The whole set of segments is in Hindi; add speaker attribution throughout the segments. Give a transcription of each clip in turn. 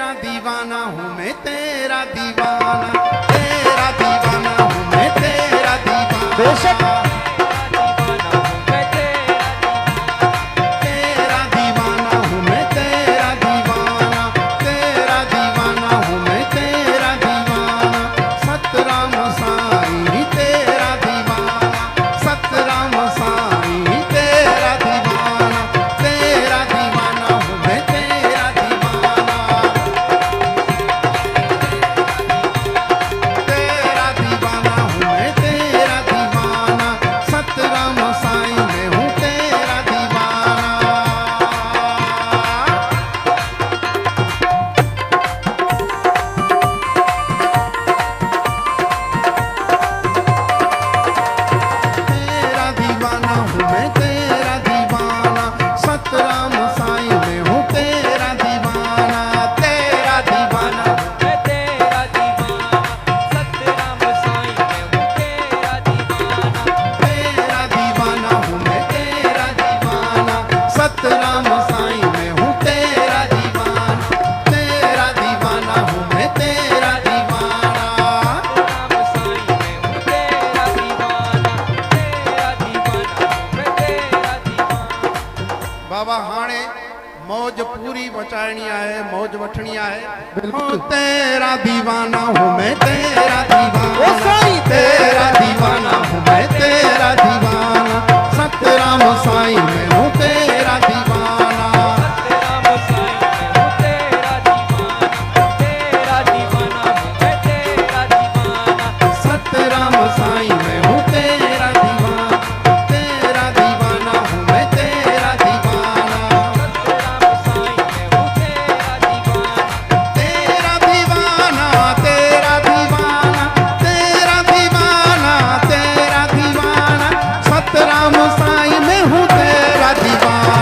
Speaker 1: तेरा दीवाना हूँ मैं तेरा दीवाना, तेरा दीवाना हूँ मैं तेरा दीवाना।
Speaker 2: बेशक
Speaker 1: बाबा हाणे मौज पूरी बचाइणी है, मौज वठणी है।
Speaker 2: बिल्कुल
Speaker 1: तेरा दीवाना हूँ मैं तेरा
Speaker 2: ओ
Speaker 1: दीवाना,
Speaker 2: साईं
Speaker 1: तेरा दीवाना हूँ मैं तेरा दीवाना, सतराम साईं मैं हूँ तेरा दीवाना। सतराम साईं मैं हूँ तेरा दीवाना, तेरा दीवाना हूँ मैं तेरा दीवाना। तेरा दीवाना तेरा दीवाना, तेरा दीवाना तेरा दीवाना, सतराम साईं मैं हूँ तेरा दीवाना।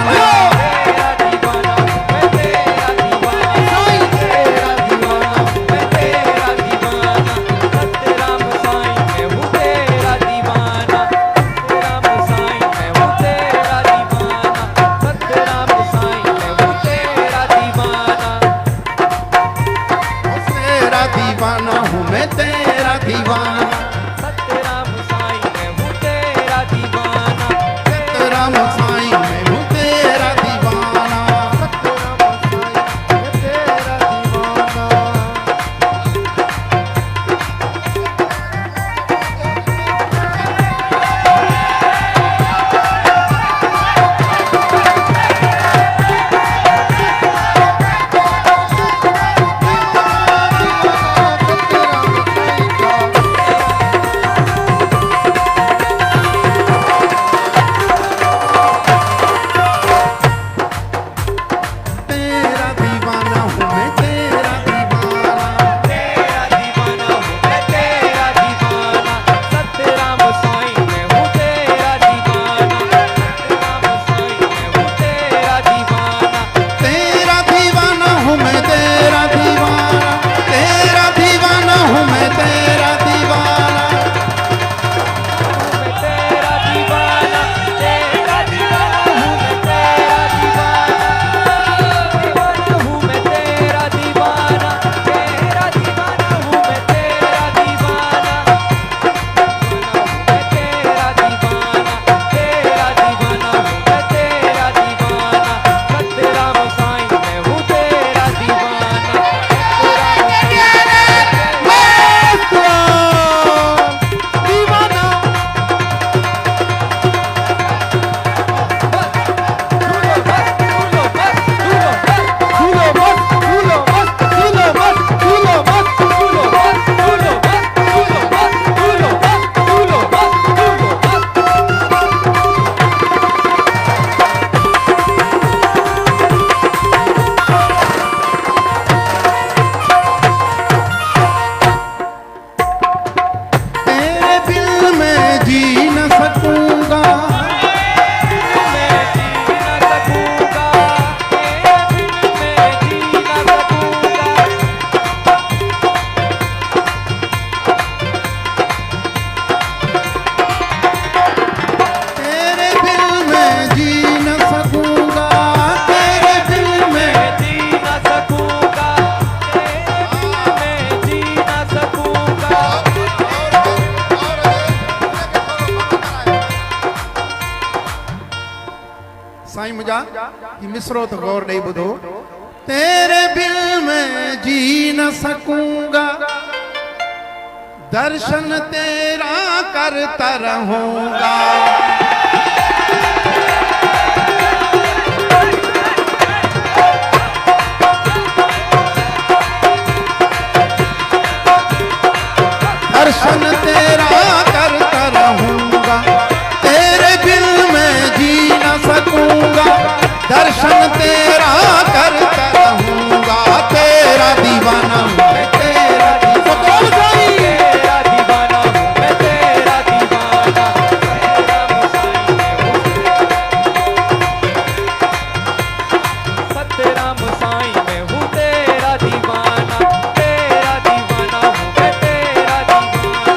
Speaker 1: जा ये मिसरो तो गौर ॾेई ॿुधो। तेरे बिन मैं जी न सकूंगा, दर्शन तेरा करता रहूंगा। दर्शन तेरा करता रहूंगा, तेरे बिन मैं जी न सकूंगा, दर्शन तेरा करता रहूंगा। तेरा दीवाना हूँ मैं, तेरा दीवाना,
Speaker 2: तेरा दीवाना हूँ मैं, तेरा दीवाना। सतराम साईं मैं हूँ तेरा दीवाना, तेरा दीवाना हूँ मैं, तेरा दीवाना।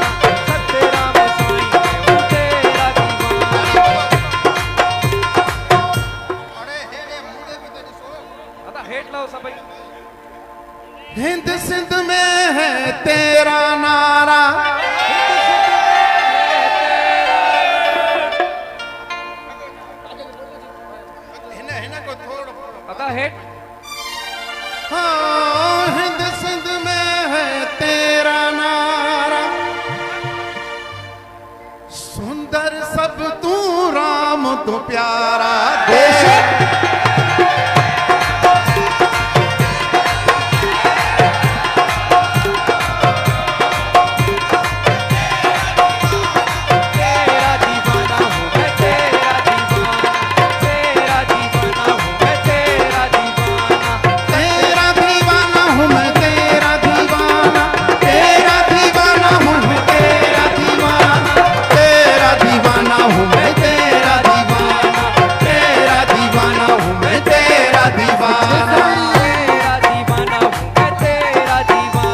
Speaker 2: सतराम साईं मैं हूँ तेरा दीवाना। अदा हेठ लाओ सभई।
Speaker 1: हिंद सिंध में है तेरा नारा,
Speaker 2: अदा हेठ।
Speaker 1: हाँ हिंद सिंध में है तेरा नारा, सुंदर सब तू राम तो प्यारा। देश
Speaker 2: तेरा दीवाना हूँ मैं, तेरा दीवाना। तेरा दीवाना हूँ मैं, तेरा दीवाना।
Speaker 1: तेरा दीवाना हूँ मैं, तेरा दीवाना, तेरा दीवाना हूँ मैं, तेरा दीवाना, तेरा दीवाना हूँ मैं, तेरा दीवाना, तेरा दीवाना हूँ मैं, तेरा दीवाना।
Speaker 2: तेरा दीवाना हूँ मैं, तेरा दीवाना।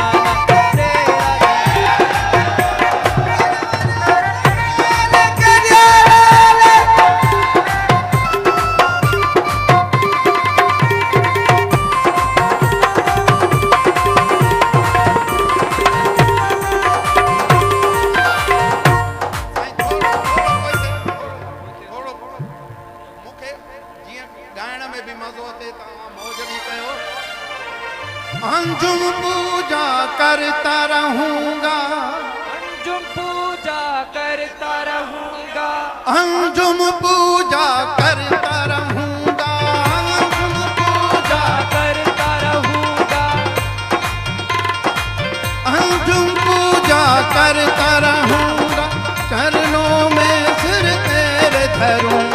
Speaker 1: मूंखे जीअं ॻाइण में बि मज़ो अचे, तव्हां मौज बि कयो। अंजुम पूजा करता रहूंगा,
Speaker 2: अंजुम पूजा करता रहूंगा,
Speaker 1: अंजुम पूजा करता रहूंगा, अंजुम पूजा,
Speaker 2: करता रहूंगा।
Speaker 1: अंजुम पूजा करता रहूंगा, चरणों में सिर तेरे धरूंगा।